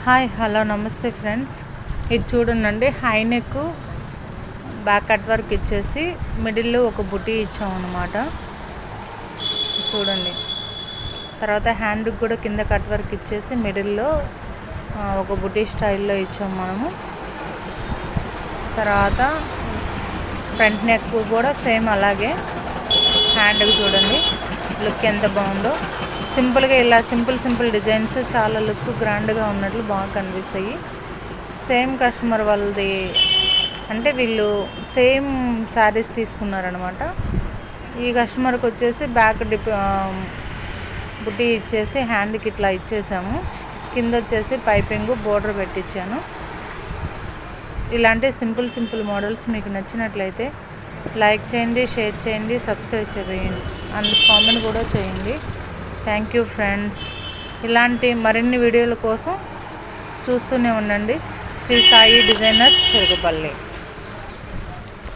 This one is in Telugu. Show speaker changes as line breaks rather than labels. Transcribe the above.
హాయ్ హలో నమస్తే ఫ్రెండ్స్, ఇది చూడండి. High neck back cut work ఇచ్చేసి మిడిల్లో ఒక బుటీ ఇచ్చామన్నమాట. చూడండి. తర్వాత హ్యాండ్కి కూడా కింద కట్ వర్క్ ఇచ్చేసి మిడిల్లో ఒక బుటీ స్టైల్లో ఇచ్చాము మనము. తర్వాత ఫ్రంట్ నెక్ కూడా సేమ్ అలాగే. హ్యాండ్కి చూడండి లుక్ ఎంత బాగుందో. సింపుల్గా ఇలా సింపుల్ డిజైన్స్ చాలా లుక్ గ్రాండ్గా ఉన్నట్లు బాగా కనిపిస్తాయి. సేమ్ కస్టమర్ వాళ్ళది, అంటే వీళ్ళు సేమ్ శారీస్ తీసుకున్నారనమాట. ఈ కస్టమర్కి వచ్చేసి బ్యాక్ బుట్టి ఇచ్చేసి హ్యాండ్కి ఇట్లా ఇచ్చేసాము. కింద వచ్చేసి పైపింగ్ బోర్డర్ పెట్టించాను. ఇలాంటి సింపుల్ మోడల్స్ మీకు నచ్చినట్లయితే లైక్ చేయండి, షేర్ చేయండి, సబ్స్క్రైబ్ చేయండి అండ్ కామెంట్ కూడా చేయండి. Thank you friends. ఇలాంటి మరిన్ని వీడియోల కోసం చూస్తూనే ఉండండి. శ్రీ సాయి డిజైనర్స్ చెరుకుపల్లి.